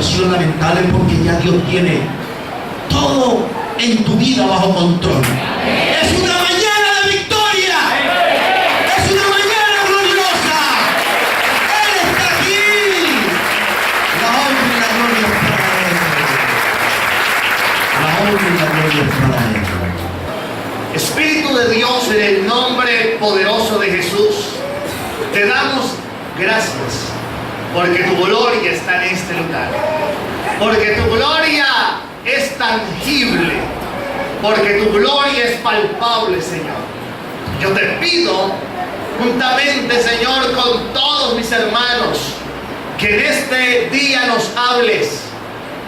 situación lamentable, porque ya Dios tiene todo en tu vida bajo control. Es una mañana de victoria. Es una mañana gloriosa. Él está aquí. La honra y la gloria es para Él. La honra y la gloria es para Él. Espíritu de Dios, en el nombre poderoso de Jesús, te damos gracias porque tu gloria está en este lugar, porque tu gloria es tangible, porque tu gloria es palpable, Señor. Yo te pido juntamente, Señor, con todos mis hermanos, que en este día nos hables,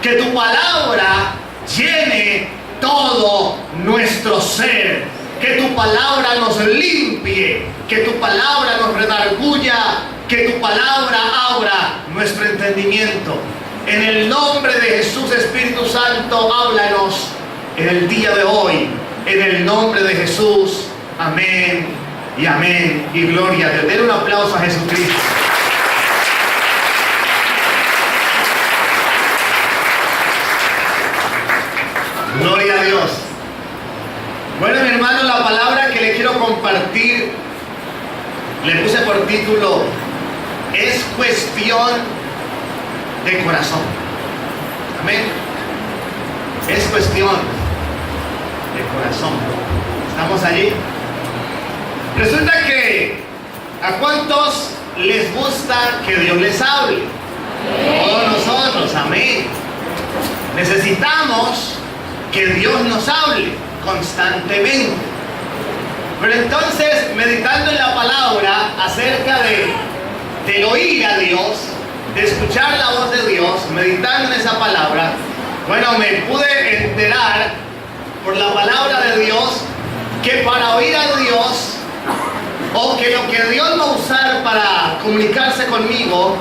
que tu palabra llene todo nuestro ser, que tu palabra nos limpie, que tu palabra nos redarguya, que tu palabra abra nuestro entendimiento. En el nombre de Jesús, Espíritu Santo, háblanos en el día de hoy, en el nombre de Jesús. Amén y amén y gloria a Dios. Den un aplauso a Jesucristo. Gloria a Dios. Bueno, mi hermano, la palabra que le quiero compartir, le puse por título, es cuestión de corazón. Amén. Es cuestión de corazón. ¿Estamos allí? Resulta que ¿a cuántos les gusta que Dios les hable? Todos nosotros, amén. Necesitamos que Dios nos hable constantemente. Pero entonces, meditando en la palabra acerca del oír a Dios, de escuchar la voz de Dios, meditando en esa palabra, bueno, me pude enterar por la palabra de Dios que para oír a Dios, o que lo que Dios va a usar para comunicarse conmigo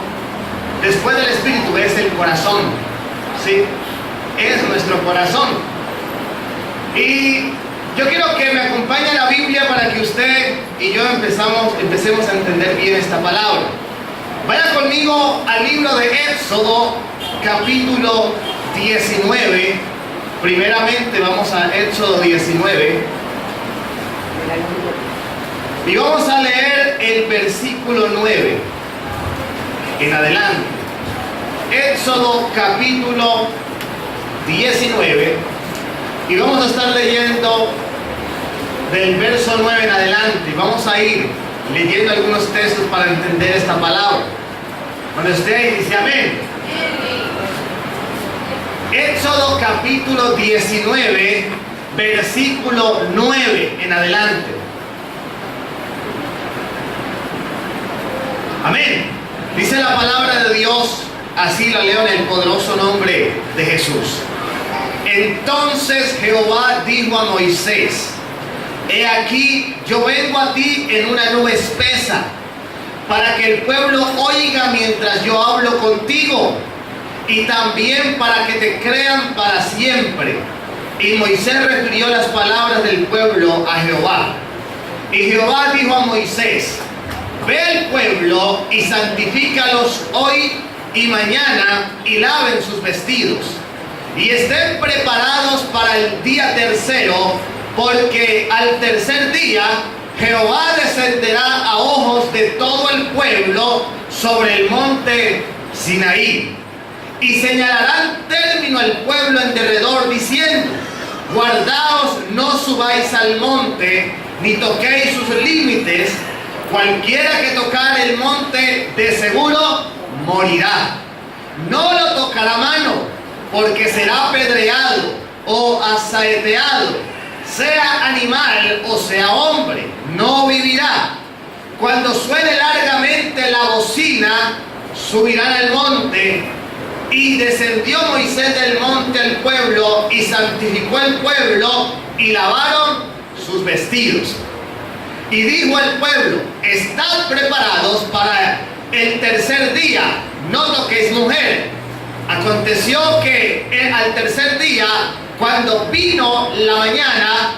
después del Espíritu, es el corazón. ¿Sí? Es nuestro corazón. Y yo quiero que me acompañe a la Biblia para que usted y yo empecemos a entender bien esta palabra. Vaya conmigo al libro de Éxodo, capítulo 19. Primeramente vamos a Éxodo 19. Y vamos a leer el versículo 9 en adelante. Éxodo capítulo 19. Y vamos a estar leyendo del verso 9 en adelante. Vamos a ir leyendo algunos textos para entender esta palabra. Cuando esté ahí, dice amén. Éxodo capítulo 19, versículo 9 en adelante. Amén. Dice la palabra de Dios, así la leo en el poderoso nombre de Jesús. Entonces Jehová dijo a Moisés: He aquí, yo vengo a ti en una nube espesa, para que el pueblo oiga mientras yo hablo contigo, y también para que te crean para siempre. Y Moisés refirió las palabras del pueblo a Jehová. Y Jehová dijo a Moisés: Ve al pueblo y santifícalos hoy y mañana, y laven sus vestidos, y estén preparados para el día tercero, porque al tercer día Jehová descenderá a ojos de todo el pueblo sobre el monte Sinaí. Y señalarán término al pueblo en derredor, diciendo: Guardaos, no subáis al monte, ni toquéis sus límites. Cualquiera que tocar el monte, de seguro morirá. No lo tocará mano, porque será apedreado o asaeteado, sea animal o sea hombre, no vivirá. Cuando suene largamente la bocina, subirán al monte. Y descendió Moisés del monte al pueblo, y santificó el pueblo, y lavaron sus vestidos. Y dijo al pueblo: Estad preparados para el tercer día, no toquéis mujer. Aconteció que al tercer día, cuando vino la mañana,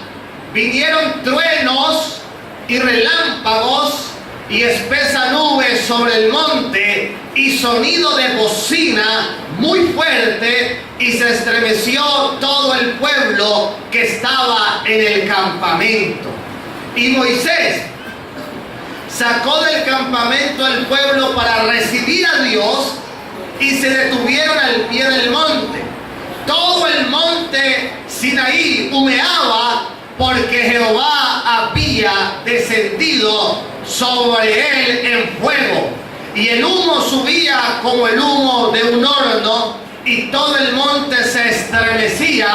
vinieron truenos y relámpagos y espesa nube sobre el monte, y sonido de bocina muy fuerte. fuerte y se estremeció todo el pueblo que estaba en el campamento. Y Moisés sacó del campamento al pueblo para recibir a Dios y se detuvieron al pie del monte. Todo el monte Sinaí humeaba porque Jehová había descendido sobre él en fuego. Y el humo subía como el humo de un horno y todo el monte se estremecía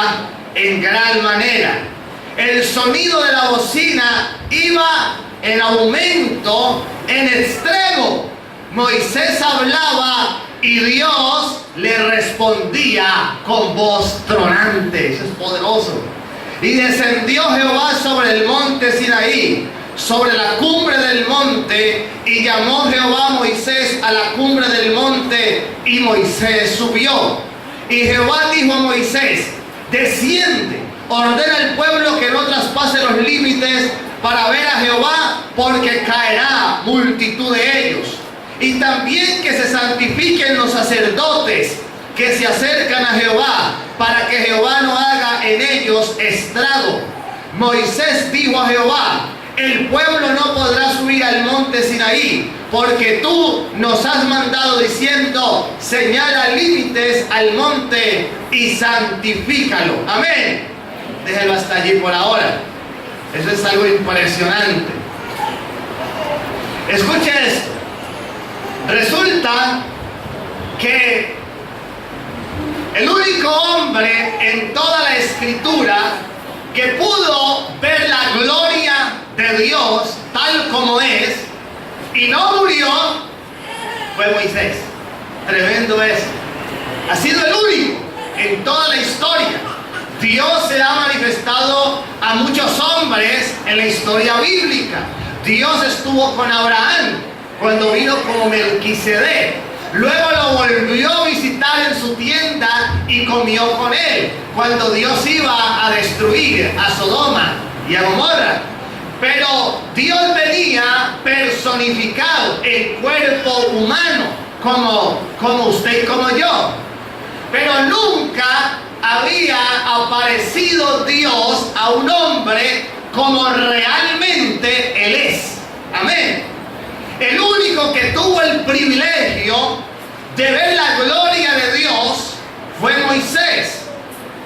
en gran manera. El sonido de la bocina iba en aumento en extremo. Moisés hablaba y Dios le respondía con voz tronante. Eso es poderoso. Y descendió Jehová sobre el monte Sinaí, sobre la cumbre del monte, y llamó Jehová a Moisés a la cumbre del monte, y Moisés subió. Y Jehová dijo a Moisés: desciende, ordena al pueblo que no traspase los límites para ver a Jehová, porque caerá multitud de ellos. Y también que se santifiquen los sacerdotes que se acercan a Jehová, para que Jehová no haga en ellos estrago. Moisés dijo a Jehová: el pueblo no podrá subir al monte Sinaí, porque tú nos has mandado diciendo: señala límites al monte y santifícalo. Amén. Déjelo hasta allí por ahora. Eso es algo impresionante. Escuche esto. Resulta que el único hombre en toda la escritura que pudo ver la gloria de Dios tal como es y no murió fue Moisés. Tremendo eso. Ha sido el único en toda la historia. Dios se ha manifestado a muchos hombres en la historia bíblica. Dios estuvo con Abraham cuando vino como Melquisedec. Luego lo volvió a visitar en su tienda y comió con él cuando Dios iba a destruir a Sodoma y a Gomorra. Pero Dios venía personificado en cuerpo humano, como usted y como yo. Pero nunca había aparecido Dios a un hombre como realmente Él es. Amén. El único que tuvo el privilegio de ver la gloria de Dios fue Moisés.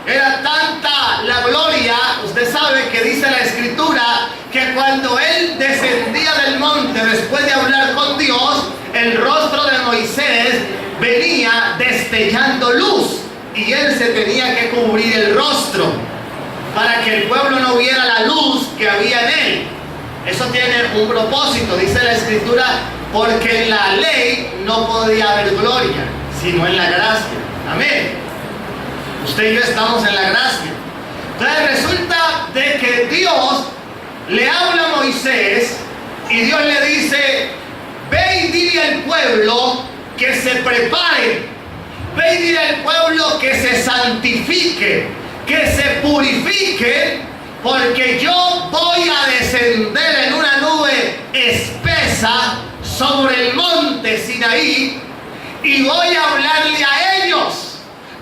Era tanta la gloria, usted sabe que dice la escritura, que cuando él descendía del monte después de hablar con Dios, el rostro de Moisés venía destellando luz y él se tenía que cubrir el rostro para que el pueblo no viera la luz que había en él. Eso tiene un propósito, dice la escritura, porque en la ley no podía haber gloria, sino en la gracia. Amén. Usted y yo estamos en la gracia. Entonces resulta de que Dios le habla a Moisés y Dios le dice: ve y dile al pueblo que se prepare, ve y dile al pueblo que se santifique, que se purifique, porque yo voy a descender en una nube espesa sobre el monte Sinaí y voy a hablarle a ellos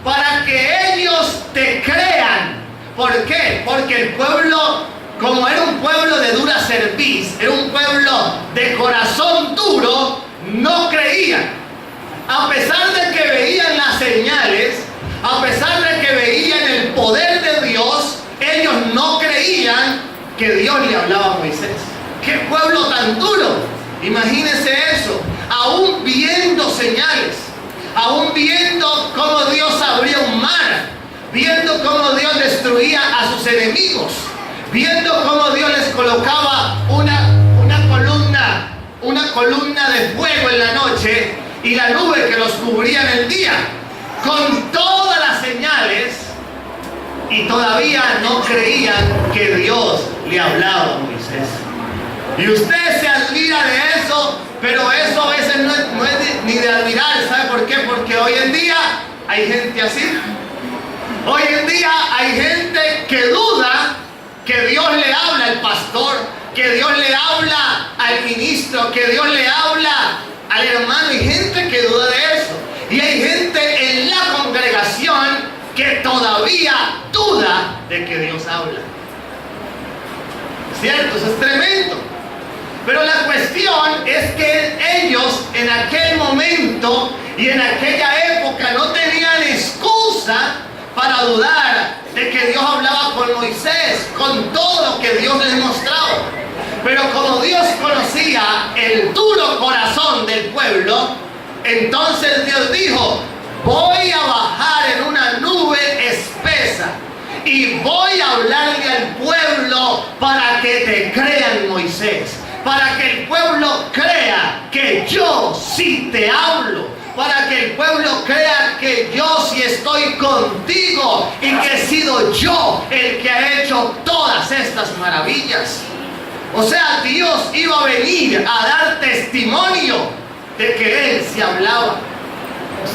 para que ellos te crean. ¿Por qué? Porque el pueblo, como era un pueblo de dura cerviz, era un pueblo de corazón duro, no creían. A pesar de que veían las señales, a pesar de que veían el poder de Dios, ellos no creían que Dios le hablaba a Moisés. ¡Qué pueblo tan duro! Imagínense eso, aún viendo señales, aún viendo cómo Dios abría un mar, viendo cómo Dios destruía a sus enemigos, viendo cómo Dios les colocaba una columna de fuego en la noche y la nube que los cubría en el día, con todas las señales, y todavía no creían que Dios le hablaba a Moisés. Y usted se admira de eso, pero eso a veces no es ni de admirar. ¿Sabe por qué? Porque hoy en día hay gente así. Hoy en día hay gente que duda que Dios le habla al pastor, que Dios le habla al ministro, que Dios le habla al hermano. Hay gente que duda de eso. Y hay gente en la congregación que todavía duda de que Dios habla. ¿Cierto? Eso es tremendo. Pero la cuestión es que ellos en aquel momento y en aquella época no tenían excusa para dudar de que Dios hablaba con Moisés, con todo lo que Dios les mostraba. Pero como Dios conocía el duro corazón del pueblo, entonces Dios dijo: voy a bajar en una nube espesa y voy a hablarle al pueblo para que te crean, Moisés, para que el pueblo crea que yo sí te hablo, para que el pueblo crea que yo sí estoy contigo y que he sido yo el que ha hecho todas estas maravillas. O sea, Dios iba a venir a dar testimonio de que Él se hablaba.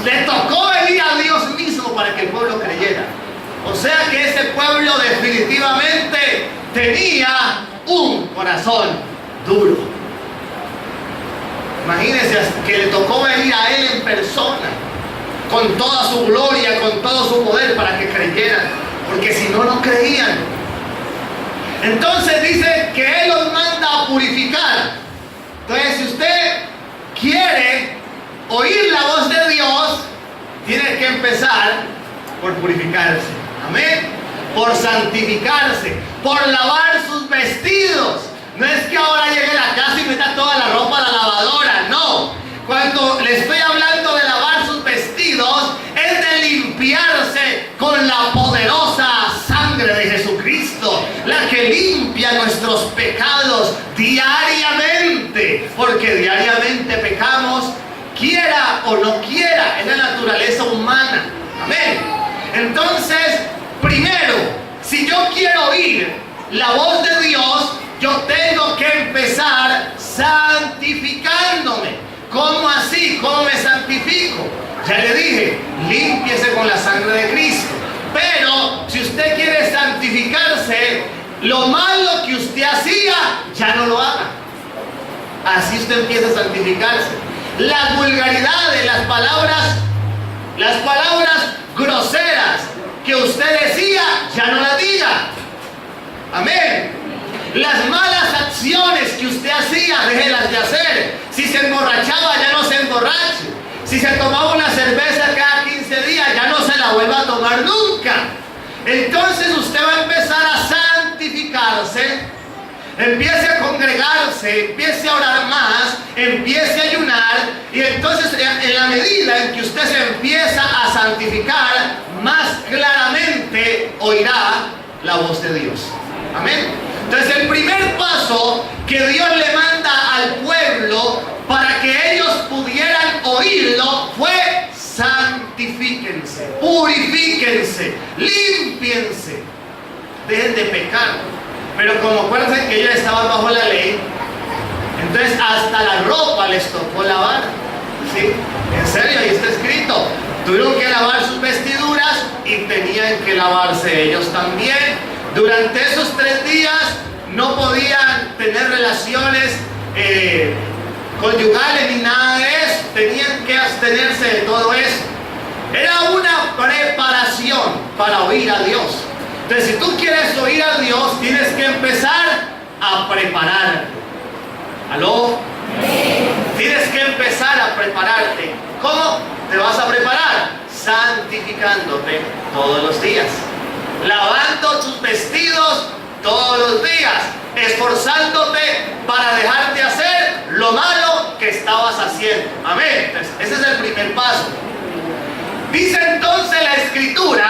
Le tocó venir a Dios mismo para que el pueblo creyera. O sea que ese pueblo definitivamente tenía un corazón duro. Imagínense que le tocó venir a Él en persona, con toda su gloria, con todo su poder, para que creyeran, porque si no, no creían. Entonces dice que Él los manda a purificar. Entonces, si usted quiere oír la voz de Dios, tiene que empezar por purificarse. Amén. Por santificarse, por lavar sus vestidos. No es que ahora llegue a la casa y meta toda la ropa a la lavadora, no. Cuando le estoy hablando de lavar sus vestidos, es de limpiarse con la poderosa sangre de Jesucristo, la que limpia nuestros pecados diariamente, porque diariamente pecamos, quiera o no quiera, es la naturaleza humana. Amén. Entonces, primero, si yo quiero oír la voz de Dios, yo tengo que empezar santificándome. ¿Cómo así? ¿Cómo me santifico? Ya le dije, límpiese con la sangre de Cristo. Pero si usted quiere santificarse, lo malo que usted hacía, ya no lo haga. Así usted empieza a santificarse. Las vulgaridades, las palabras groseras que usted decía, ya no las diga. Amén. Las malas acciones que usted hacía, déjelas de hacer. Si se emborrachaba, ya no se emborrache. Si se tomaba una cerveza cada 15 días, ya no se la vuelva a tomar nunca. Entonces usted va a empezar a santificarse, empiece a congregarse, empiece a orar más, empiece a ayunar, y entonces en la medida en que usted se empieza a santificar, más claramente oirá la voz de Dios. Amén. Entonces el primer paso que Dios le manda al pueblo para que ellos pudieran oírlo fue: santifíquense, purifíquense, límpiense, dejen de pecar. Pero como acuérdense que ellos estaban bajo la ley, entonces hasta la ropa les tocó lavar. ¿Sí? En serio, ahí está escrito. Tuvieron que lavar sus vestiduras y tenían que lavarse ellos también. Durante esos 3 días no podían tener relaciones conyugales ni nada de eso. Tenían que abstenerse de todo eso. Era una preparación para oír a Dios. Entonces, si tú quieres oír a Dios, tienes que empezar a prepararte. ¿Aló? Tienes que empezar a prepararte. ¿Cómo te vas a preparar? Santificándote todos los días, lavando tus vestidos todos los días, esforzándote para dejarte hacer lo malo que estabas haciendo. Amén. Entonces, ese es el primer paso. Dice entonces la Escritura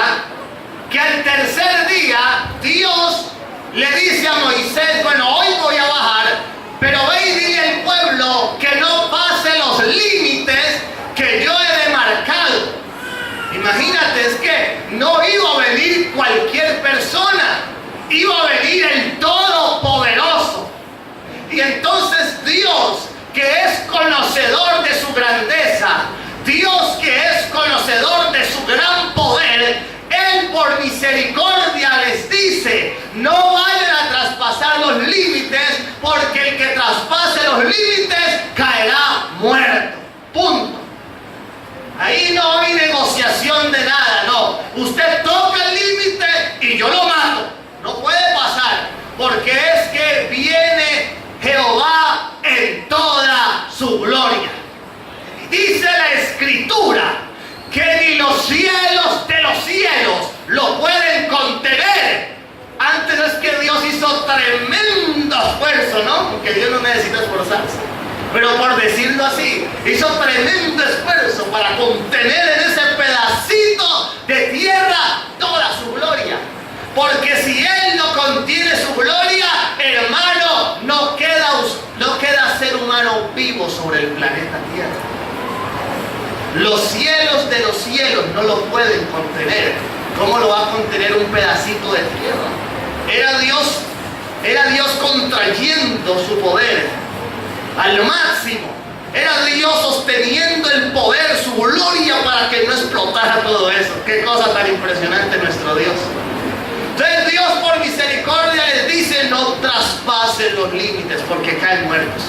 que al tercer día Dios le dice a Moisés: bueno, hoy voy a bajar, pero ve y dile al pueblo que no pase los límites que yo he demarcado. Imagínate, es que no iba a venir cualquier persona, iba a venir el Todopoderoso. Y entonces Dios, que es conocedor de su grandeza, Dios que es conocedor de su gran poder, Él por misericordia les dice: no vayan a traspasar los límites, porque el que traspase los límites caerá muerto. Punto. Ahí no hay negociación de nada, no. usted toca el límite y yo lo mato. No puede pasar, porque es que viene Jehová en toda su gloria. Dice la Escritura que ni los cielos de los cielos lo pueden contener. Antes es que Dios hizo tremendo esfuerzo, ¿no? Porque Dios no necesita esforzarse. Pero por decirlo así, hizo tremendo esfuerzo para contener en ese pedacito de tierra toda su gloria. Porque si Él no contiene su gloria, hermano, no queda ser humano vivo sobre el planeta Tierra. Los cielos de los cielos no lo pueden contener. ¿Cómo lo va a contener un pedacito de tierra? Era Dios contrayendo su poder al máximo. Era Dios sosteniendo el poder, su gloria, para que no explotara todo eso. Qué cosa tan impresionante nuestro Dios. Entonces Dios por misericordia les dice: no traspasen los límites porque caen muertos.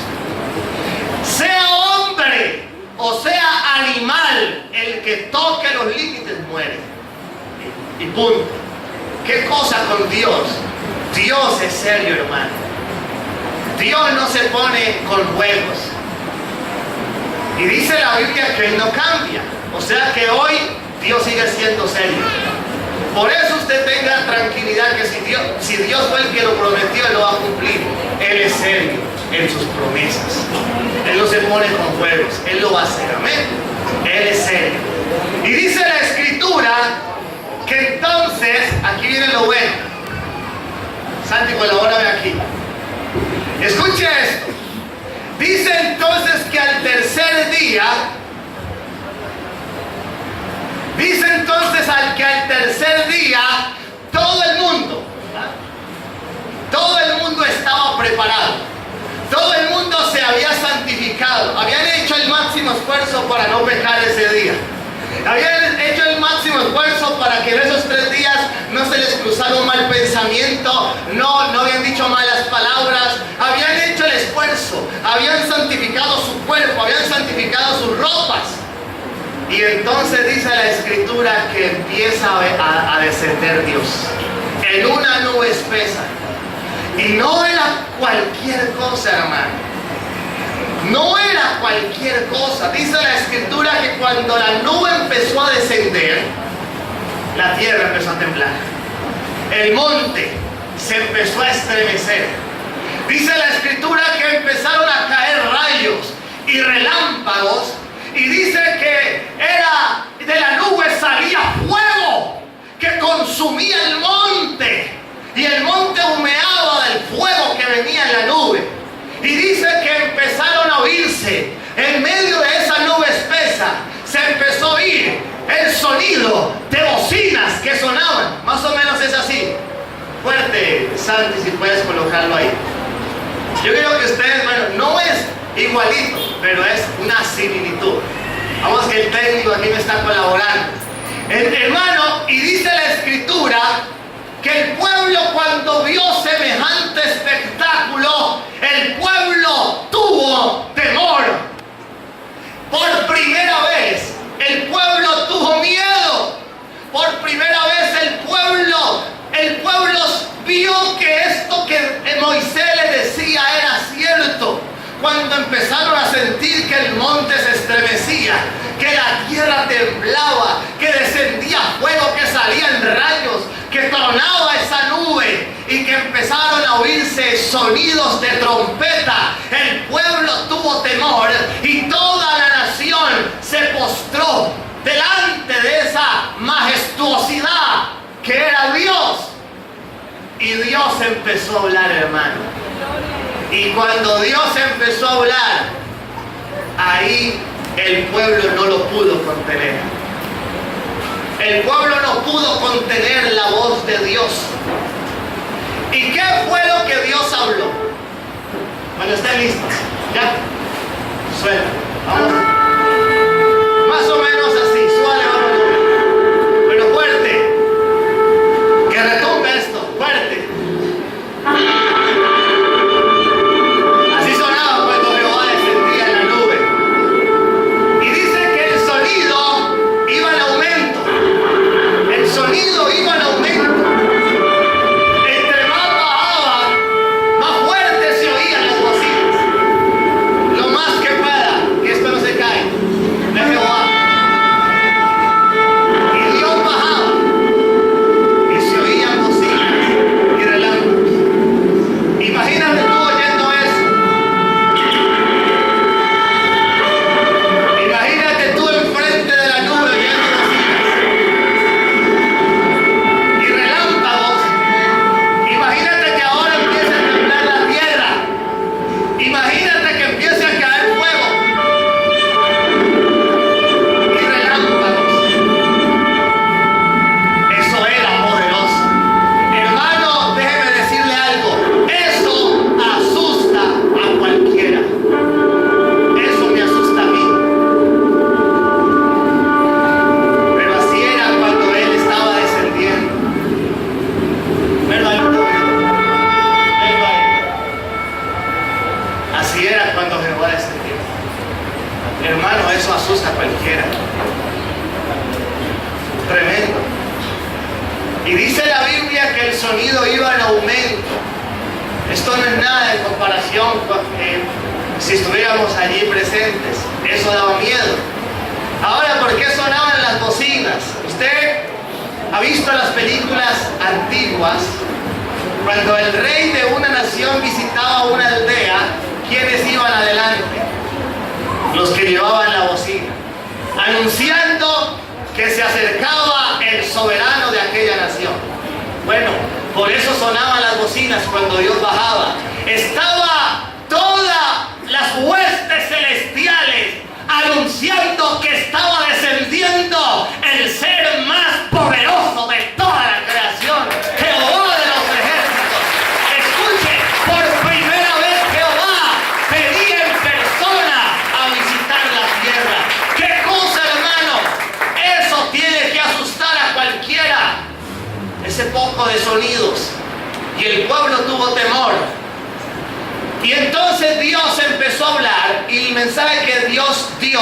Sea hombre o sea animal, el que toque los límites muere. Y punto. ¿Qué cosa con Dios? Dios es serio, hermano. Dios no se pone con juegos. Y dice la Biblia que Él no cambia. O sea que hoy Dios sigue siendo serio. Por eso usted tenga tranquilidad que si Dios fue el que lo prometió, Él lo va a cumplir. Él es serio en sus promesas. Él no se pone con juegos. Él lo va a hacer. Amén. Él es serio. Y dice la Escritura que entonces, aquí viene lo bueno. Santi, colabórame aquí. Escuche esto. Dice entonces que al tercer día, todo el mundo estaba preparado. Todo el mundo se había santificado. Habían hecho el máximo esfuerzo para no pecar ese día. Habían hecho el máximo esfuerzo para que en esos 3 días no se les cruzara un mal pensamiento, no habían dicho malas palabras. Habían hecho el esfuerzo, habían santificado su cuerpo, habían santificado sus ropas. Y entonces dice la Escritura que empieza a descender Dios en una nube espesa. Y no era cualquier cosa, hermano. No era cualquier cosa. Dice la Escritura que cuando la nube empezó a descender, la tierra empezó a temblar. El monte se empezó a estremecer. Dice la Escritura que empezaron a caer rayos y relámpagos. Y dice que de la nube salía fuego que consumía el monte. Y el monte humeaba del fuego que venía en la nube. Y dice que empezaron a oírse, en medio de esa nube espesa, se empezó a oír el sonido de bocinas que sonaban. Más o menos es así. Fuerte, Santi, si puedes colocarlo ahí. Yo creo que ustedes, bueno, no es igualito, pero es una similitud. Vamos, que el técnico aquí me está colaborando. Hermano, y dice la Escritura que el pueblo, cuando vio semejante espectáculo, el pueblo tuvo temor. Por primera vez el pueblo tuvo miedo. Por primera vez el pueblo vio que esto que Moisés le decía era cierto. Cuando empezaron a sentir que el monte se estremecía, que la tierra temblaba, que descendía fuego, que salían rayos, que tronaba esa nube y que empezaron a oírse sonidos de trompeta, el pueblo tuvo temor y toda la nación se postró delante de esa majestuosidad que era Dios. Y Dios empezó a hablar, hermano. Y cuando Dios empezó a hablar, ahí el pueblo no lo pudo contener. El pueblo no pudo contener la voz de Dios. ¿Y qué fue lo que Dios habló? Cuando estén listos, ¿ya? Suena. Vamos. Más o menos así, suave, vamos. Pero fuerte. Que retumbe esto, fuerte. Así sonaba cuando Jehová descendía en la nube. Y dice que el sonido iba en aumento. El sonido Y dice la Biblia que el sonido iba en aumento. Esto no es nada en comparación con si estuviéramos allí presentes. Eso daba miedo. Ahora, ¿por qué sonaban las bocinas? Usted ha visto las películas antiguas. Cuando el rey de una nación visitaba una aldea, ¿quiénes iban adelante? Los que llevaban la bocina, anunciando que se acercaba el soberano de aquella nación. Bueno, por eso sonaban las bocinas cuando Dios bajaba. Estaba todas las huestes celestiales anunciando que estaba descendiendo el ser más poderoso de toda la creación, Jehová de los ejércitos. Escuche, por primera vez Jehová venía en persona a visitar la tierra. ¿Qué cosa, hermano? Eso tiene que asustar a cualquiera. Ese poco de sonidos. Y el pueblo tuvo temor. Y entonces Dios empezó a hablar, y el mensaje que Dios dio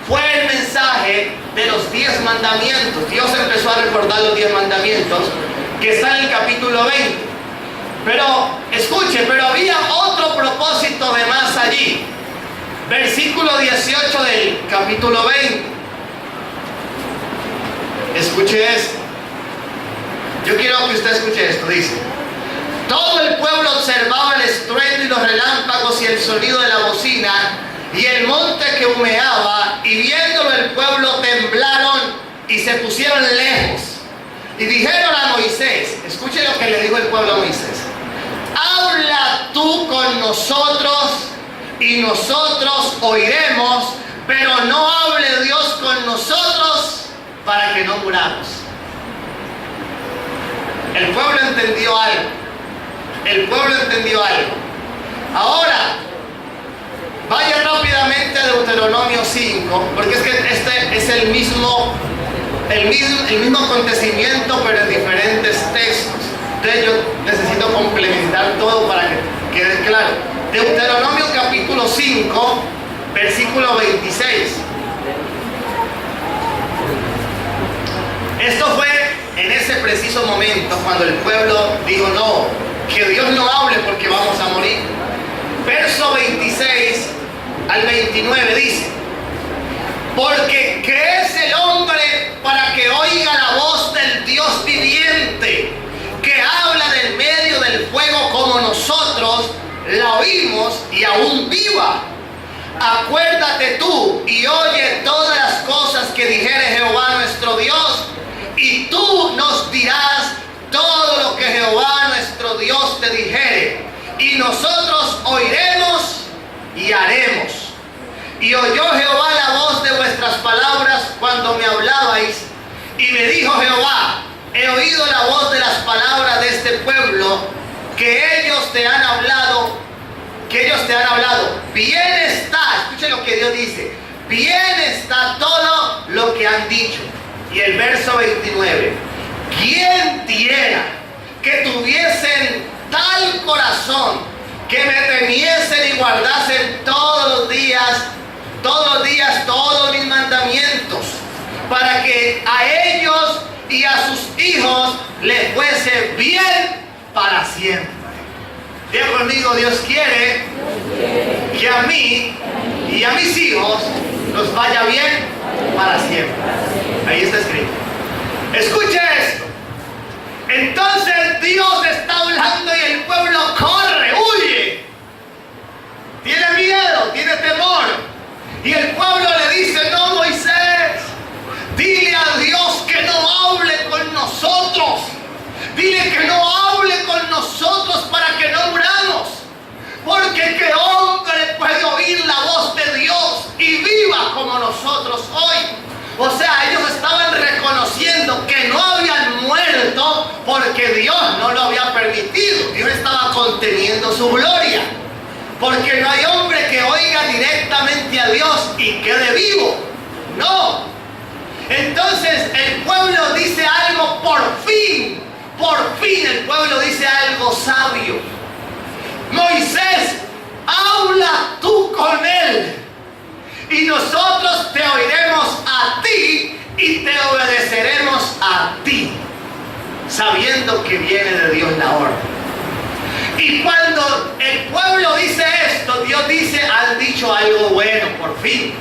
fue el mensaje de los 10 mandamientos. Dios empezó a recordar los 10 mandamientos que está en el capítulo 20. Pero, escuche, pero había otro propósito de más allí. Versículo 18 del capítulo 20. Escuche esto. Yo quiero que usted escuche esto. Dice: todo el pueblo observaba el estruendo y los relámpagos y el sonido de la bocina y el monte que humeaba, y viéndolo el pueblo temblaron y se pusieron lejos. Y dijeron a Moisés, escuche lo que le dijo el pueblo a Moisés: habla tú con nosotros y nosotros oiremos, pero no hable Dios con nosotros para que no muramos. El pueblo entendió algo. El pueblo entendió algo. Ahora, vaya rápidamente a Deuteronomio 5, porque es que este es el mismo acontecimiento, pero en diferentes textos. Entonces yo necesito complementar todo para que quede claro. Deuteronomio capítulo 5, versículo 26. Esto fue en ese preciso momento cuando el pueblo dijo: no, que Dios no hable porque vamos a morir. Verso 26 al 29 dice: porque ¿qué es el hombre para que oiga la voz del Dios viviente, que habla del medio del fuego como nosotros la oímos y aún viva? Acuérdate tú y oye todas las cosas que dijere Jehová nuestro Dios, y tú nos dirás todo lo que Jehová nuestro Dios te dijere, y nosotros oiremos y haremos. Y oyó Jehová la voz de vuestras palabras cuando me hablabais, y me dijo Jehová: he oído la voz de las palabras de este pueblo, que ellos te han hablado, bien está. Escuche lo que Dios dice: bien está todo lo que han dicho. Y el verso 29: ¿quién diera que tuviesen tal corazón, que me temiesen y guardasen todos los días todos mis mandamientos, para que a ellos y a sus hijos les fuese bien para siempre? Diga conmigo: Dios quiere que a mí y a mis hijos nos vaya bien para siempre. Ahí está escrito. Escuche esto. Entonces Dios está hablando y el pueblo corre, huye. Tiene miedo, tiene temor. Y el pueblo le dice: no, Moisés, dile a Dios que no hable con nosotros. Dile que no hable con nosotros para que no muramos. Porque ¿qué hombre puede oír la voz de Dios y viva como nosotros hoy? O sea, ellos estaban reconociendo que no habían muerto porque Dios no lo había permitido. Dios estaba conteniendo su gloria. Porque no hay hombre que oiga directamente a Dios y quede vivo. No. Entonces el pueblo dice algo por fin el pueblo dice algo sabio. Moisés, habla tú con él, y nosotros te oiremos a ti y te obedeceremos a ti. sabiendo que viene de Dios la orden. Y cuando el pueblo dice esto, Dios dice, han dicho algo bueno, por fin.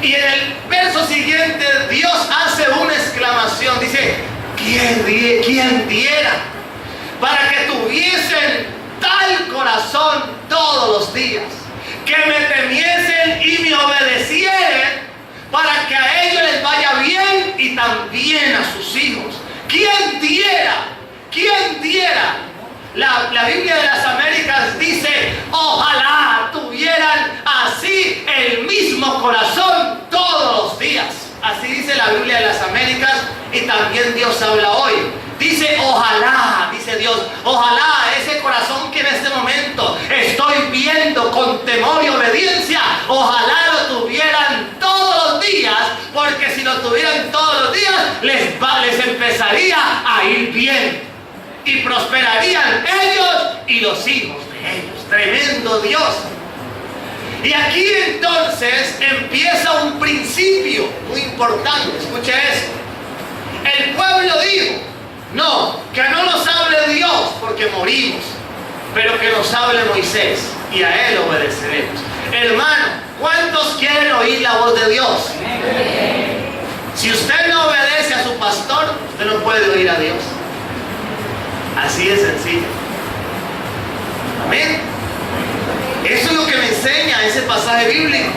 Y en el verso siguiente, Dios hace una exclamación, dice, ¿quién diera para que tuviesen tal corazón todos los días, que me temiesen y me obedecieren, para que a ellos les vaya bien y también a sus hijos? ¿Quién diera? ¿Quién diera? La Biblia de las Américas dice, ojalá tuvieran así el mismo corazón todos los días. Así dice la Biblia de las Américas, y también Dios habla hoy. Dice, ojalá, dice Dios, ojalá ese corazón que en este momento estoy viendo con temor y obediencia, ojalá lo tuvieran todos los días, porque si lo tuvieran todos los días, les empezaría a ir bien. Y prosperarían ellos y los hijos de ellos. Tremendo Dios. Y aquí entonces empieza un principio muy importante. Escuche esto. El pueblo dijo, no, que no nos hable Dios porque morimos, pero que nos hable Moisés y a él obedeceremos. Hermano, ¿cuántos quieren oír la voz de Dios? Si usted no obedece a su pastor, usted no puede oír a Dios. Así de sencillo. Amén. Eso es lo que me enseña ese pasaje bíblico.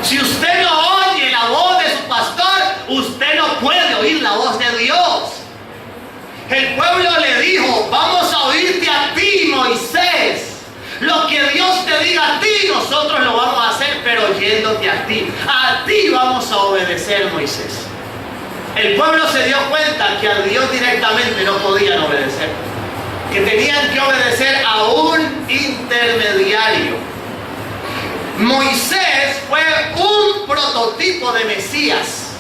Si usted no oye la voz de su pastor, usted no puede oír la voz de Dios. El pueblo le dijo, vamos a oírte a ti, Moisés. Lo que Dios te diga a ti, nosotros lo vamos a hacer, pero oyéndote a ti. A ti vamos a obedecer, Moisés. El pueblo se dio cuenta que a Dios directamente no podían obedecer, que tenían que obedecer a un intermediario. Moisés fue un prototipo de Mesías.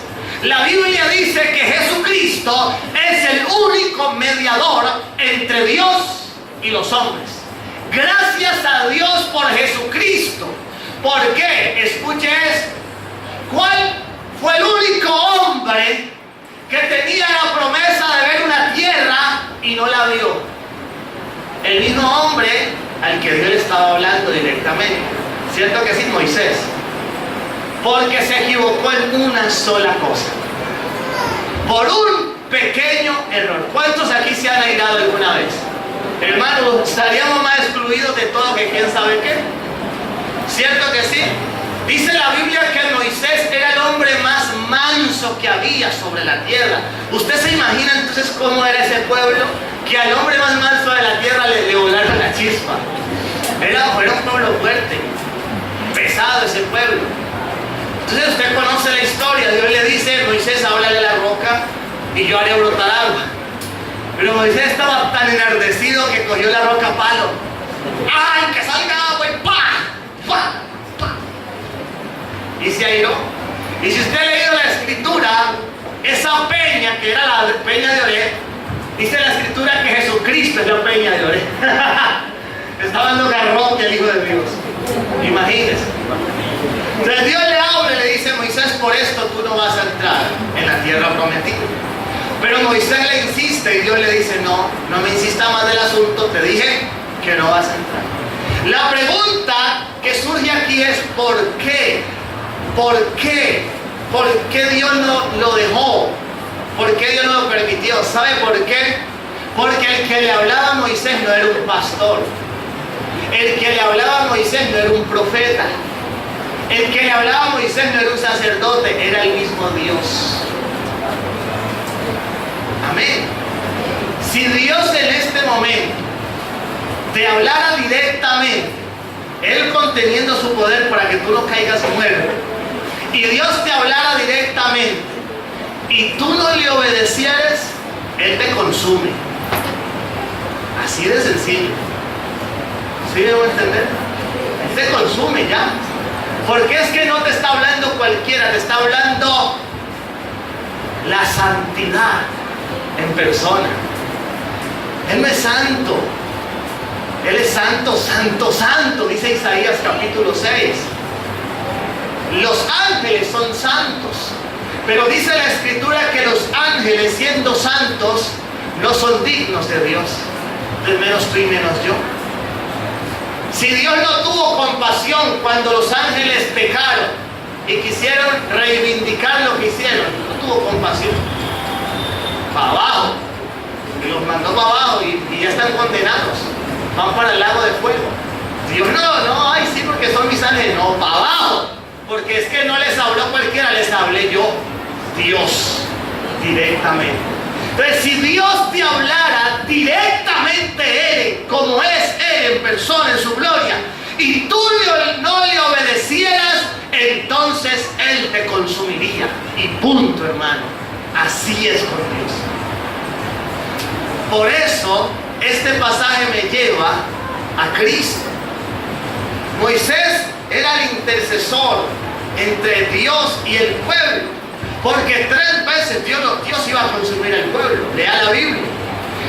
La Biblia dice que Jesucristo es el único mediador entre Dios y los hombres. Gracias a Dios por Jesucristo. ¿Por qué? Escuche esto. ¿Cuál fue el único hombre que tenía la promesa de ver una tierra y no la vio? El mismo hombre al que Dios le estaba hablando directamente. ¿Cierto que sí? Moisés. Porque se equivocó en una sola cosa. Por un pequeño error. ¿Cuántos aquí se han airado alguna vez? Hermanos, estaríamos más excluidos de todo que quién sabe qué. ¿Cierto que sí? Dice la Biblia que Moisés era el hombre más manso que había sobre la tierra. ¿Usted se imagina entonces cómo era ese pueblo? Que al hombre más manso de la tierra le volaron la chispa. Era un pueblo fuerte, pesado ese pueblo. Entonces usted conoce la historia. Dios le dice, Moisés, háblale a la roca y yo haré brotar agua. Pero Moisés estaba tan enardecido que cogió la roca a palo. ¡Ay, que salga agua! Y ¡pa! ¡pa! ¡pa! Y se airó. Y si usted ha leído la escritura, esa peña que era la peña de Oreb, dice la escritura que Jesucristo es la peña de Oreb. Estaba dando garrote al Hijo de Dios. Imagínense. Entonces Dios le habla y le dice, Moisés, por esto tú no vas a entrar en la tierra prometida. Pero Moisés le insiste y Dios le dice, no me insista más del asunto, te dije que no vas a entrar. La pregunta que surge aquí es ¿por qué? ¿Por qué? ¿Por qué Dios no lo dejó? ¿Por qué Dios no lo permitió? ¿Sabe por qué? Porque el que le hablaba a Moisés no era un pastor. El que le hablaba a Moisés no era un profeta. El que le hablaba a Moisés no era un sacerdote, era el mismo Dios. Amén. Si Dios en este momento te hablara directamente, Él conteniendo su poder para que tú no caigas muerto, y Dios te hablara directamente y tú no le obedecieras, Él te consume. Así de sencillo. ¿Sí debo entender? Él te consume ya. Porque es que no te está hablando cualquiera, te está hablando la santidad en persona. Él no es santo. Él es santo, santo, santo, dice Isaías capítulo 6. Los ángeles son santos, pero dice la escritura que los ángeles, siendo santos, no son dignos de Dios, del menos tú y menos yo. Si Dios no tuvo compasión cuando los ángeles pecaron y quisieron reivindicar lo que hicieron, no tuvo compasión, para abajo, y los mandó para abajo y ya están condenados, van para el lago de fuego. Dios no, ay sí, porque son mis ángeles, no, para abajo, porque es que no les habló cualquiera, les hablé yo, Dios, directamente. Entonces, si Dios te hablara directamente Él, como es Él en persona, en su gloria, y tú no le obedecieras, entonces Él te consumiría. Y punto, hermano. Así es con Dios. Por eso, este pasaje me lleva a Cristo. Moisés era el intercesor entre Dios y el pueblo. Porque 3 veces Dios iba a consumir al pueblo. Lea la Biblia.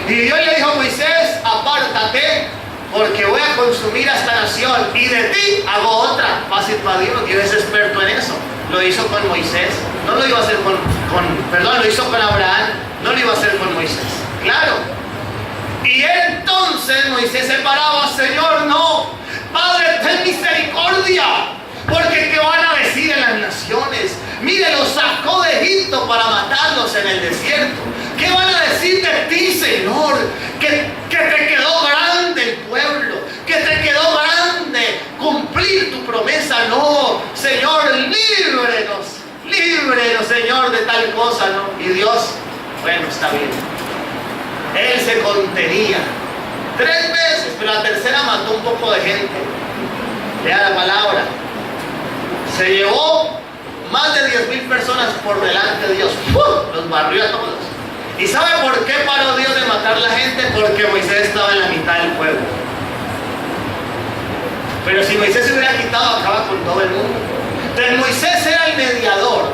Y Dios le dijo a Moisés, apártate, porque voy a consumir a esta nación. Y de ti hago otra. Fácil para Dios. Dios es experto en eso. Lo hizo con Moisés. No lo iba a hacer lo hizo con Abraham. No lo iba a hacer con Moisés. Claro. Y entonces Moisés se paraba, Señor, no. Padre, ten misericordia. Porque ¿qué van a decir en las naciones? Mire, los sacó de Egipto para matarlos en el desierto. ¿Qué van a decir de ti, Señor? Que te quedó grande el pueblo, que te quedó grande cumplir tu promesa. No, Señor, líbrenos, Señor, de tal cosa, ¿no? Y Dios, bueno, está bien. Él se contenía 3 veces, pero la tercera mató un poco de gente. Lea la palabra. Se llevó más de 10,000 personas por delante de Dios. Los barrió a todos. ¿Y sabe por qué paró Dios de matar a la gente? Porque Moisés estaba en la mitad del pueblo. Pero si Moisés se hubiera quitado, acaba con todo el mundo. Entonces Moisés era el mediador,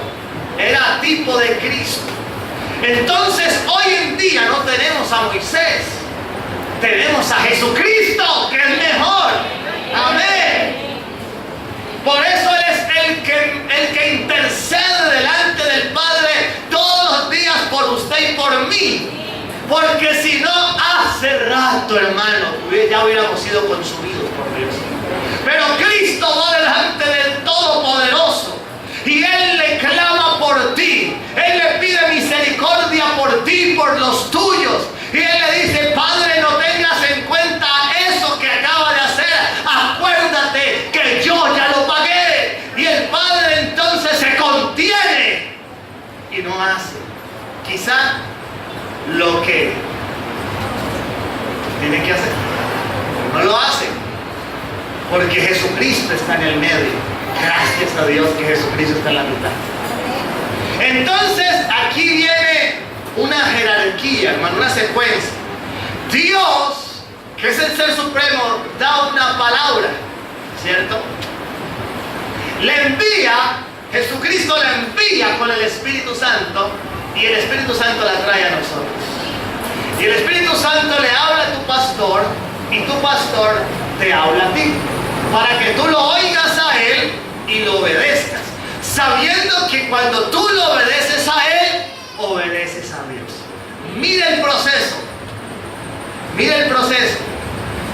era tipo de Cristo. Entonces hoy en día no tenemos a Moisés, tenemos a Jesucristo, que es mejor. Amén. Por eso Él es el que intercede delante del Padre todos los días por usted y por mí. Porque si no, hace rato, hermano, ya hubiéramos sido consumidos por Dios. Pero Cristo va delante del Todopoderoso y Él le clama por ti. Él le pide misericordia por ti, por los tuyos. Y Él le dice, Padre, no tengas en cuenta eso que acaba de hacer. Acuérdate que yo ya lo pagué. Y el Padre entonces se contiene y no hace quizá lo que tiene que hacer. No lo hace porque Jesucristo está en el medio. Gracias a Dios que Jesucristo está en la mitad. Entonces aquí viene una jerarquía, hermano, una secuencia. Dios, que es el Ser Supremo, da una palabra, ¿cierto? Le envía, Jesucristo la envía con el Espíritu Santo y el Espíritu Santo la trae a nosotros. Y el Espíritu Santo le habla a tu pastor y tu pastor te habla a ti, para que tú lo oigas a Él y lo obedezcas, sabiendo que cuando tú lo obedeces a Él, obedeces a Dios. Mira el proceso,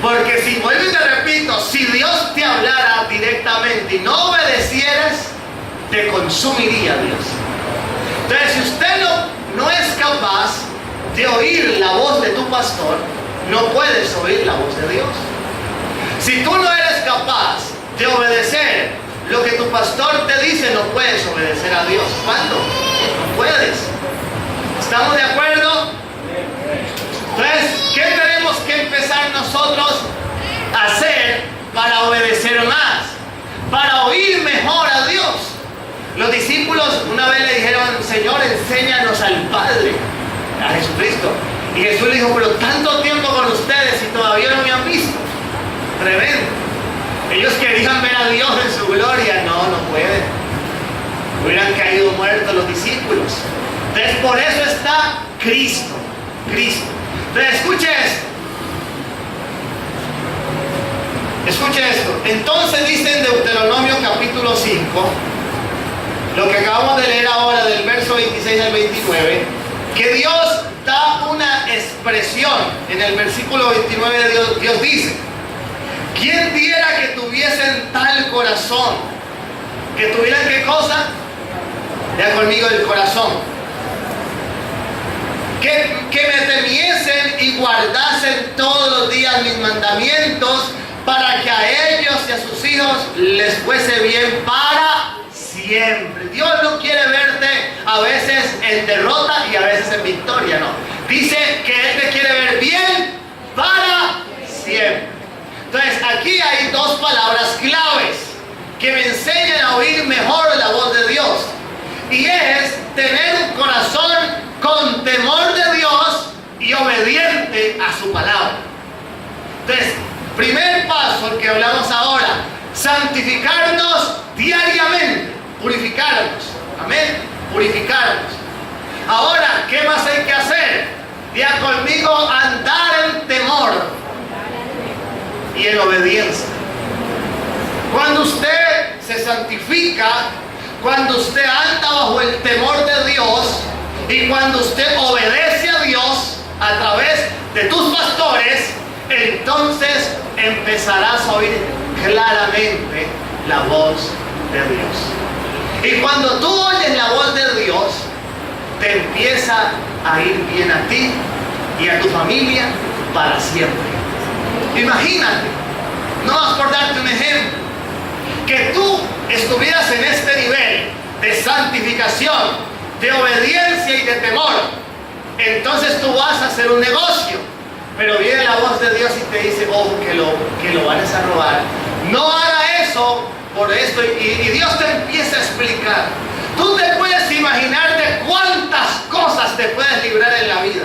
porque si, vuelvo y te repito, si Dios te hablara directamente y no obedecieras, te consumiría Dios. Entonces, si usted no es capaz de oír la voz de tu pastor, no puedes oír la voz de Dios. Si tú no eres capaz de obedecer lo que tu pastor te dice, no puedes obedecer a Dios. ¿Cuándo? No puedes. ¿Estamos de acuerdo? Entonces, ¿qué tenemos que empezar nosotros a hacer para obedecer más? Para oír mejor a Dios. Los discípulos una vez le dijeron, Señor, enséñanos al Padre, a Jesucristo. Y Jesús le dijo, pero tanto tiempo con ustedes y todavía no me han visto. Tremendo. Ellos querían ver a Dios en su gloria. No pueden. Hubieran caído muertos los discípulos. Entonces por eso está Cristo. Entonces escuche esto. Entonces dice en Deuteronomio capítulo 5, lo que acabamos de leer ahora del verso 26 al 29, que Dios da una expresión. En el versículo 29 Dios dice: ¿quién diera que tuviesen tal corazón? ¿Que tuvieran qué cosa? Vea conmigo el corazón. Que me temiesen y guardasen todos los días mis mandamientos, para que a ellos y a sus hijos les fuese bien para siempre. Dios no quiere verte a veces en derrota y a veces en victoria, no. Dice que Él te quiere ver bien para siempre. Entonces aquí hay dos palabras claves que me enseñan a oír mejor la voz de Dios. Y es tener un corazón con temor de Dios y obediente a su palabra. Entonces, primer paso, el que hablamos ahora: santificarnos diariamente, purificarnos. Amén, purificarnos. Ahora, ¿qué más hay que hacer? Diga conmigo: andar en temor y en obediencia. Cuando usted se santifica, cuando usted anda bajo el temor de Dios y cuando usted obedece a Dios a través de tus pastores, entonces empezarás a oír claramente la voz de Dios. Y cuando tú oyes la voz de Dios, te empieza a ir bien a ti y a tu familia para siempre. Imagínate, no más por darte un ejemplo, que tú estuvieras en este nivel de santificación, de obediencia y de temor. Entonces tú vas a hacer un negocio, pero viene la voz de Dios y te dice: oh, que lo vayas a robar. No haga eso por esto. Y Dios te empieza a explicar. Tú te puedes imaginar de cuántas cosas te puedes librar en la vida.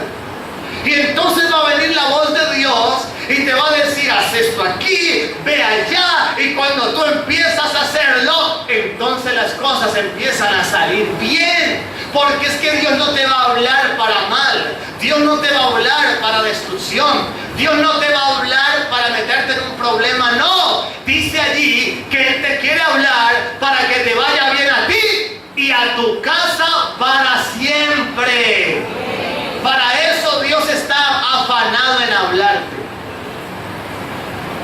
Y entonces va a venir la voz de Dios y te va a decir: haz esto aquí, ve allá. Y cuando tú empiezas a hacerlo, entonces las cosas empiezan a salir bien. Porque es que Dios no te va a hablar para mal. Dios no te va a hablar para destrucción. Dios no te va a hablar para meterte en un problema. No, dice allí que Él te quiere hablar para que te vaya bien a ti y a tu casa para siempre. Para eso Dios está afanado en hablarte.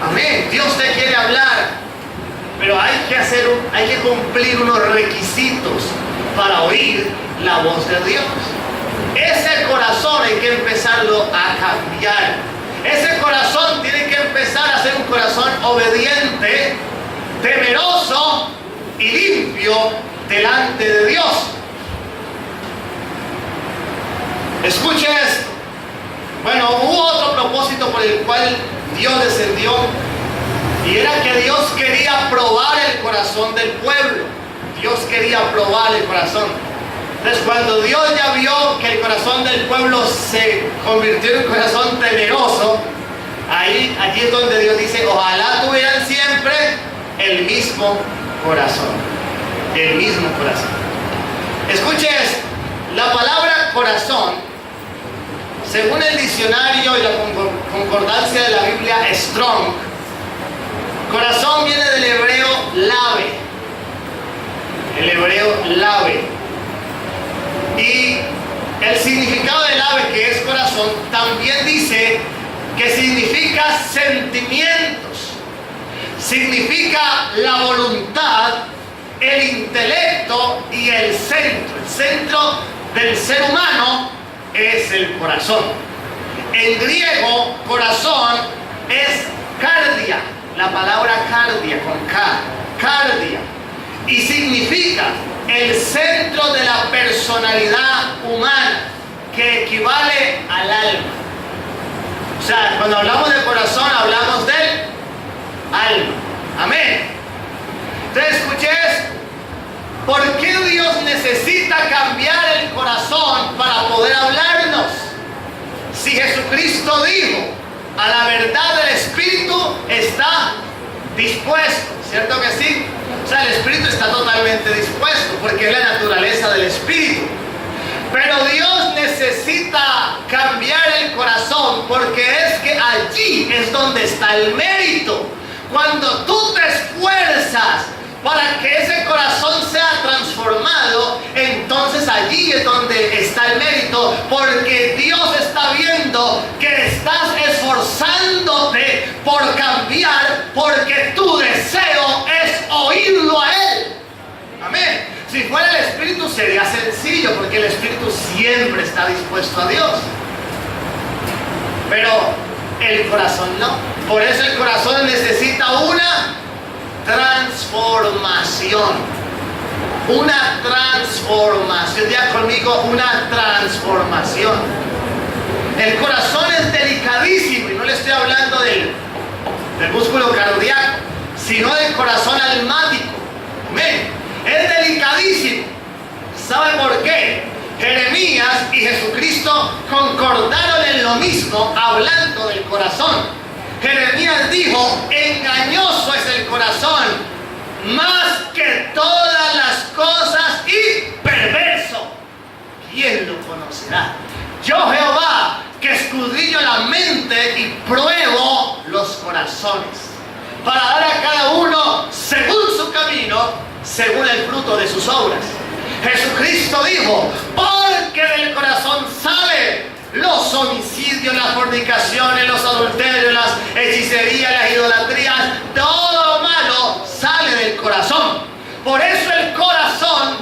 Amén. Dios te quiere hablar, pero hay que cumplir unos requisitos para oír la voz de Dios. Ese corazón hay que empezarlo a cambiar. Ese corazón tiene que empezar a ser un corazón obediente, temeroso y limpio delante de Dios. Escuche esto. Bueno, hubo otro propósito por el cual Dios descendió, y era que Dios quería probar el corazón del pueblo. Dios quería probar el corazón. Entonces, cuando Dios ya vio que el corazón del pueblo se convirtió en un corazón temeroso, allí es donde Dios dice: ojalá tuvieran siempre el mismo corazón. El mismo corazón. Escuche esto. La palabra corazón, según el diccionario y la concordancia de la Biblia Strong, corazón viene del hebreo lave. El hebreo lave. Y el significado del ave, que es corazón, también dice que significa sentimientos, significa la voluntad, el intelecto y el centro. El centro del ser humano es el corazón. En griego, corazón es cardia, la palabra cardia con K, cardia, y significa el centro de la personalidad humana, que equivale al alma. O sea, cuando hablamos de corazón, hablamos del alma. Amén. Entonces, escuché esto. ¿Por qué Dios necesita cambiar el corazón para poder hablarnos? Si Jesucristo dijo: a la verdad del Espíritu está dispuesto. ¿Cierto que sí? O sea, el Espíritu está totalmente dispuesto, porque es la naturaleza del Espíritu. Pero Dios necesita cambiar el corazón, porque es que allí es donde está el mérito. Cuando tú te esfuerzas para que ese corazón sea transformado, entonces allí es donde está el mérito, porque Dios está viendo diciendo que estás esforzándote por cambiar porque tu deseo es oírlo a Él. Amén. Si fuera el Espíritu sería sencillo, porque el Espíritu siempre está dispuesto a Dios. Pero el corazón no. Por eso el corazón necesita una transformación. Una transformación. Diga conmigo, una transformación. El corazón es delicadísimo, y no le estoy hablando del músculo cardíaco, sino del corazón almático. Amén. Es delicadísimo. ¿Sabe por qué? Jeremías y Jesucristo concordaron en lo mismo hablando del corazón. Jeremías dijo: engañoso es el corazón más que todas las cosas y perverso. ¿Quién lo conocerá? Yo, Jehová, que escudriño la mente y pruebo los corazones, para dar a cada uno según su camino, según el fruto de sus obras. Jesucristo dijo: porque del corazón sale los homicidios, las fornicaciones, los adulterios, las hechicerías, las idolatrías, todo lo malo sale del corazón. Por eso el corazón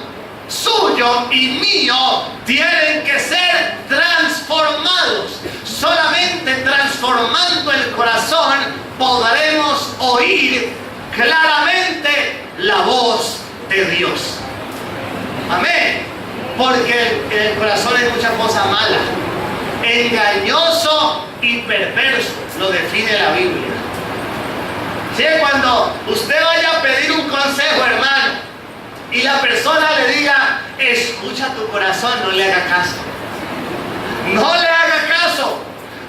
suyo y mío tienen que ser transformados. Solamente transformando el corazón podremos oír claramente la voz de Dios. Amén. Porque en el corazón hay mucha cosa mala, engañoso y perverso, lo define la Biblia. ¿Sí? Cuando usted vaya a pedir un consejo, hermano, y la persona le diga: escucha tu corazón, no le haga caso. No le haga caso.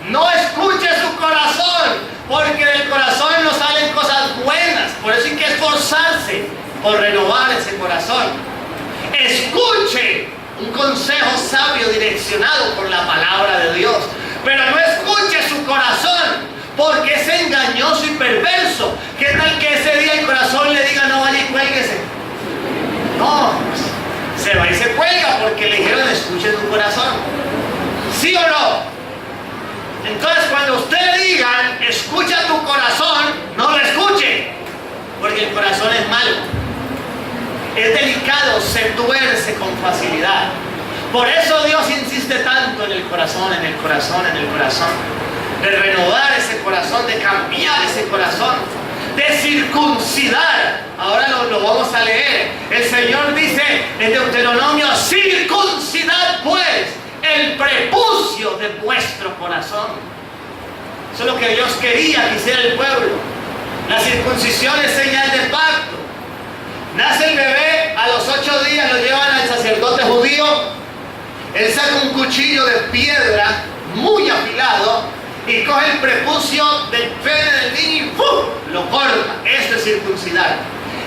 No escuche su corazón, porque del corazón no salen cosas buenas. Por eso hay que esforzarse por renovar ese corazón. Escuche un consejo sabio direccionado por la palabra de Dios, pero no escuche su corazón, porque es engañoso y perverso. ¿Qué tal que ese día el corazón le diga: no, vaya y cuélguese? No, pues, se va y se cuelga, porque le dijeron: escuche tu corazón. ¿Sí o no? Entonces, cuando usted le digan: escucha tu corazón, no lo escuche, porque el corazón es malo, es delicado, se tuerce con facilidad. Por eso Dios insiste tanto en el corazón, en el corazón, en el corazón, de renovar ese corazón, de cambiar ese corazón, de circuncidar. Ahora lo vamos a leer. El Señor dice en Deuteronomio: circuncidad pues el prepucio de vuestro corazón. Eso es lo que Dios quería que hiciera el pueblo. La circuncisión es señal de pacto. Nace el bebé, a los 8 días lo llevan al sacerdote judío. Él saca un cuchillo de piedra muy afilado y coge el prepucio del pene del niño y ¡pum!, lo corta. Esto es circuncidar.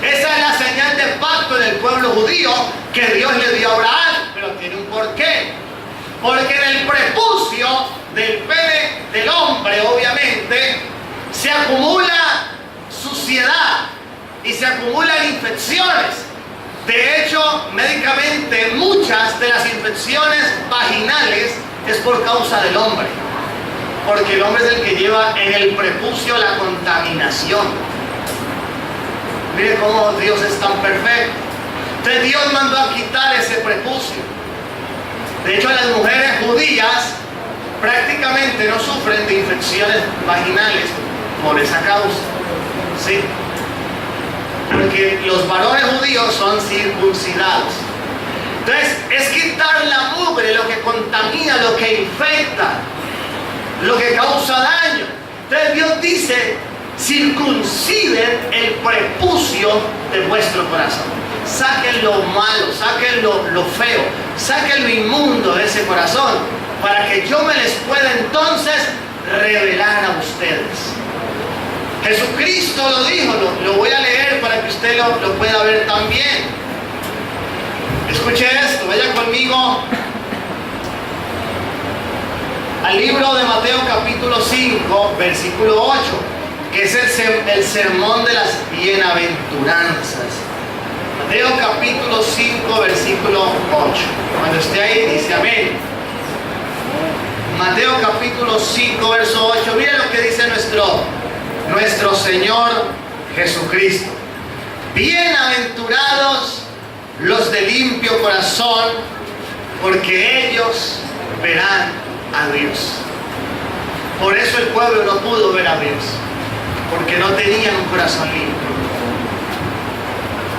Esa es la señal de pacto del pueblo judío que Dios le dio a Abraham, pero tiene un porqué. Porque en el prepucio del pene del hombre, obviamente, se acumula suciedad y se acumulan infecciones. De hecho, médicamente, muchas de las infecciones vaginales es por causa del hombre, porque el hombre es el que lleva en el prepucio la contaminación. Mire cómo Dios es tan perfecto. Entonces Dios mandó a quitar ese prepucio. De hecho, las mujeres judías prácticamente no sufren de infecciones vaginales por esa causa. ¿Sí? Porque los varones judíos son circuncidados. Entonces, es quitar la mugre, lo que contamina, lo que infecta, lo que causa daño. Entonces Dios dice: circunciden el prepucio de vuestro corazón. Saquen lo malo, saquen lo feo, saquen lo inmundo de ese corazón, para que yo me les pueda entonces revelar a ustedes. Jesucristo lo dijo, lo voy a leer para que usted lo pueda ver también. Escuche esto, vaya conmigo al libro de Mateo capítulo 5, versículo 8, que es el sermón de las bienaventuranzas. Mateo capítulo 5, versículo 8. Cuando esté ahí, dice amén. Mateo capítulo 5, verso 8. Mira lo que dice nuestro Señor Jesucristo. Bienaventurados los de limpio corazón, porque ellos verán a Dios. Por eso el pueblo no pudo ver a Dios, porque no tenían un corazón limpio.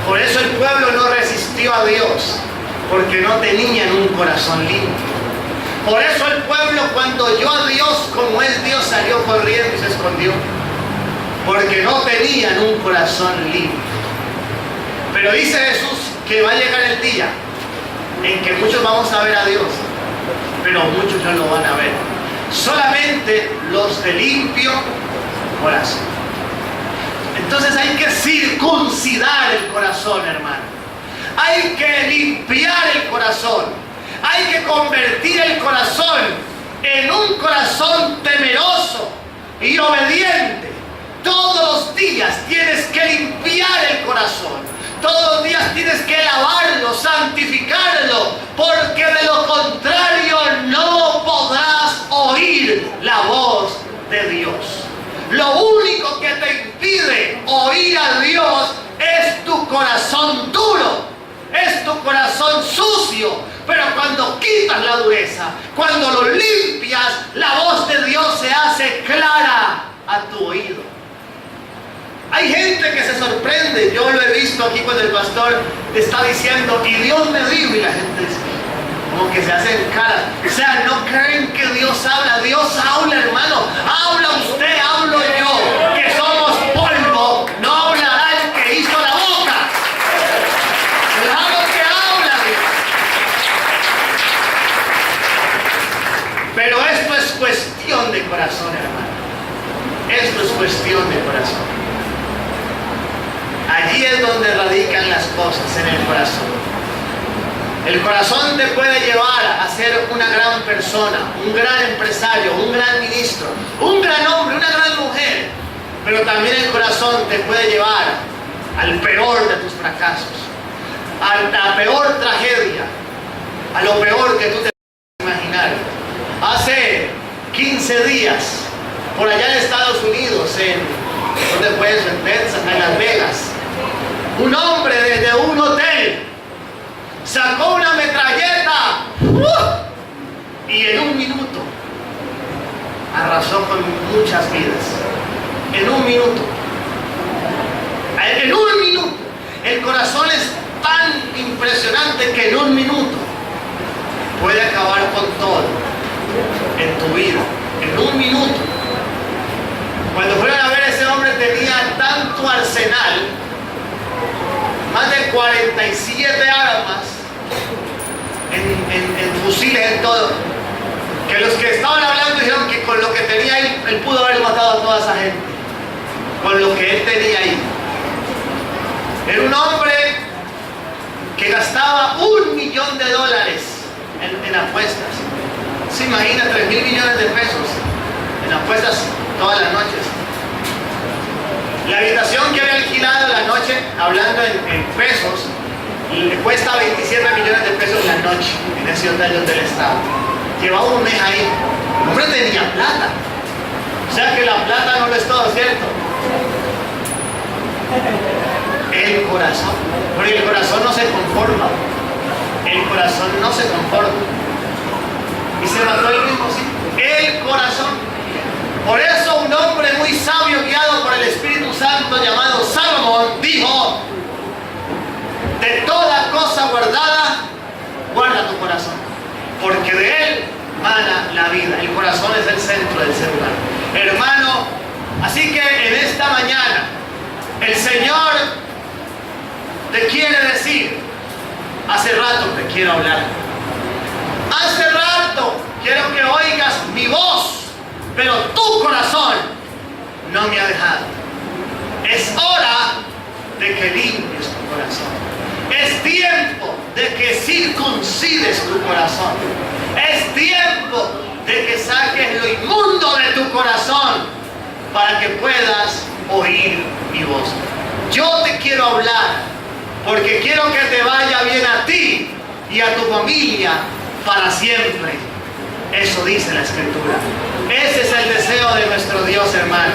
Por eso el pueblo no resistió a Dios, porque no tenían un corazón limpio. Por eso el pueblo, cuando oyó a Dios como es Dios, salió corriendo y se escondió, porque no tenían un corazón limpio. Pero dice Jesús que va a llegar el día en que muchos vamos a ver a Dios, pero muchos no lo van a ver. Solamente los de limpio corazón. Entonces hay que circuncidar el corazón, hermano. Hay que limpiar el corazón. Hay que convertir el corazón en un corazón temeroso y obediente. Todos los días tienes que limpiar el corazón. Todos los días tienes que lavarlo, santificarlo, porque de lo contrario no podrás oír la voz de Dios. Lo único que te impide oír a Dios es tu corazón duro, es tu corazón sucio. Pero cuando quitas la dureza, cuando lo limpias, la voz de Dios se hace clara a tu oído. Hay gente que se sorprende, yo lo he visto aquí cuando el pastor está diciendo, y Dios me dijo, y la gente dice, como que se hacen caras. O sea, no creen que Dios habla. Dios habla, hermano. Habla usted, hablo yo, que somos polvo. No hablará el que hizo la boca. Claro que habla Dios. Pero esto es cuestión de corazón, hermano. Esto es cuestión de corazón. Allí es donde radican las cosas, en el corazón. El corazón te puede llevar a ser una gran persona, un gran empresario, un gran ministro, un gran hombre, una gran mujer. Pero también el corazón te puede llevar al peor de tus fracasos, a la peor tragedia, a lo peor que tú te puedes imaginar. Hace 15 días, por allá en Estados Unidos, ¿dónde fue eso? En Texas, en Las Vegas. Un hombre desde un hotel sacó una metralleta y en un minuto arrasó con muchas vidas. En un minuto. En un minuto. El corazón es tan impresionante que en un minuto puede acabar con todo en tu vida. En un minuto. Cuando fueron a ver, ese hombre tenía tanto arsenal, más de 47 armas en fusiles, en todo, que los que estaban hablando dijeron que con lo que tenía él pudo haber matado a toda esa gente, con lo que él tenía ahí. Era un hombre que gastaba $1 millón en apuestas. Se imagina, 3.000 millones de pesos en apuestas todas las noches. La habitación que había alquilado la noche, hablando en pesos, le cuesta 27 millones de pesos la noche en ese hotel donde él estaba. Llevaba un mes ahí. El hombre tenía plata. O sea que la plata no lo es todo, ¿cierto? El corazón. Porque el corazón no se conforma. El corazón no se conforma. Y se mató él mismo, sí. El corazón. Por eso un hombre muy sabio, guiado por el Espíritu Santo, llamado Salomón, dijo: de toda cosa guardada, guarda tu corazón, porque de él mana la vida. El corazón es el centro del ser humano, hermano. Así que en esta mañana el Señor te quiere decir: hace rato te quiero hablar, hace rato quiero que oigas mi voz, pero tu corazón no me ha dejado. Es hora de que limpies tu corazón. Es tiempo de que circuncides tu corazón. Es tiempo de que saques lo inmundo de tu corazón para que puedas oír mi voz. Yo te quiero hablar porque quiero que te vaya bien a ti y a tu familia para siempre. Eso dice la Escritura. Ese es el deseo de nuestro Dios, hermano.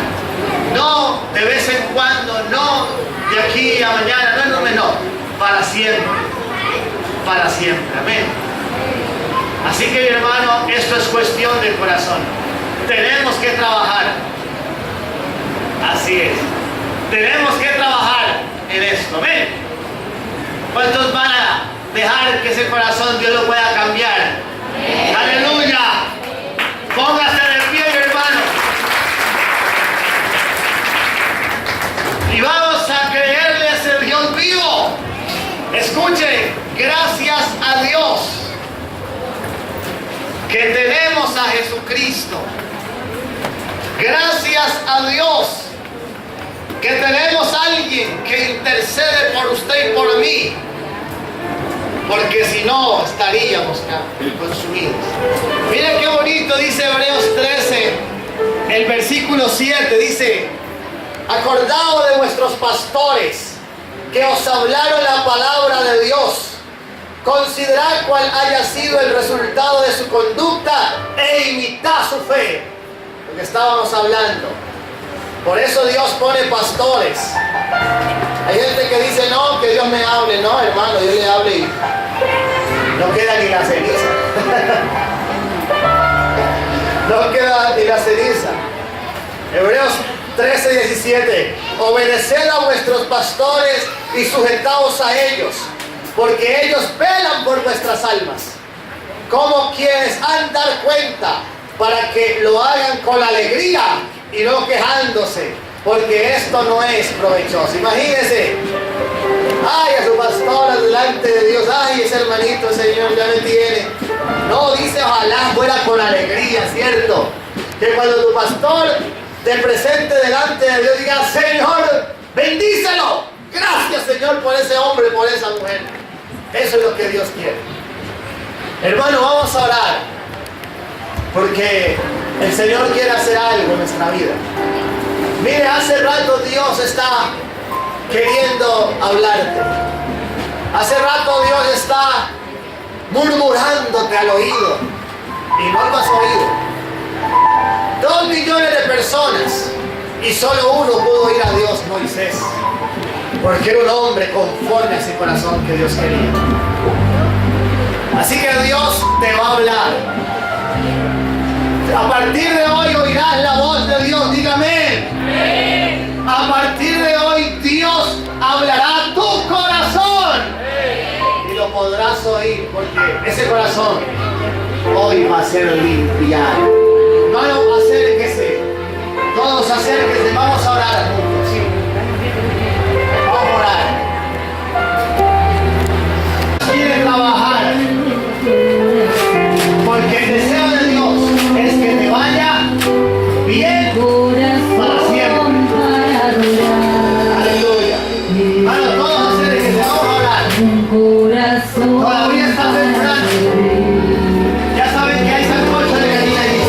No de vez en cuando, no de aquí a mañana, no, para siempre. Para siempre, amén. Así que, mi hermano, esto es cuestión del corazón. Tenemos que trabajar. Así es. Tenemos que trabajar en esto, amén. ¿Cuántos van a dejar que ese corazón Dios lo pueda cambiar? ¡Aleluya! Póngase de pie, mi hermano. Y vamos a creerle a ese Dios vivo. Escuchen, gracias a Dios que tenemos a Jesucristo. Gracias a Dios que tenemos a alguien que intercede por usted y por mí. Porque si no, estaríamos consumidos. Mira qué bonito dice Hebreos 13, el versículo 7, dice: acordaos de vuestros pastores que os hablaron la palabra de Dios. Considerad cuál haya sido el resultado de su conducta e imitad su fe. Lo que estábamos hablando. Por eso Dios pone pastores. Hay gente que dice, no, que Dios me hable. No, hermano, Dios le hable y no queda ni la ceniza. No queda ni la ceniza. Hebreos 13:17. Obedeced a vuestros pastores y sujetaos a ellos, porque ellos velan por vuestras almas, como quienes han dar cuenta, para que lo hagan con alegría y no quejándose, porque esto no es provechoso. Imagínense, ay, a su pastora delante de Dios, ay, ese hermanito, Señor, ya me tiene. No, dice, ojalá fuera con alegría, ¿cierto? Que cuando tu pastor te presente delante de Dios, diga, Señor, bendícelo. Gracias, Señor, por ese hombre, por esa mujer. Eso es lo que Dios quiere. Hermano, vamos a orar, porque el Señor quiere hacer algo en nuestra vida. Mire, hace rato Dios está queriendo hablarte. Hace rato Dios está murmurándote al oído y no lo has oído. 2 millones de personas y solo uno pudo oír a Dios, Moisés, porque era un hombre conforme a ese corazón que Dios quería. Así que Dios te va a hablar. A partir de hoy oirás la voz de Dios. Dígame. A partir de hoy Dios hablará a tu corazón. Y lo podrás oír, porque ese corazón hoy va a ser limpiado. Hermano, acérquese. Todos acérquese. Vamos a orar juntos. ¿Sí? Vamos a orar. Quiere trabajar, porque el deseo de Dios es que te vaya bien para siempre. Aleluya. Hermano, todos acérquese. Vamos a orar. Todavía está temprano. Ya saben que hay sancocho de gallina ahí.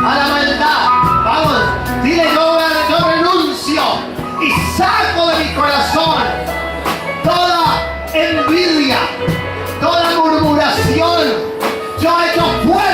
a la maldad. Vamos, dile, yo renuncio y saco de mi corazón toda envidia, toda murmuración. Yo echo fuera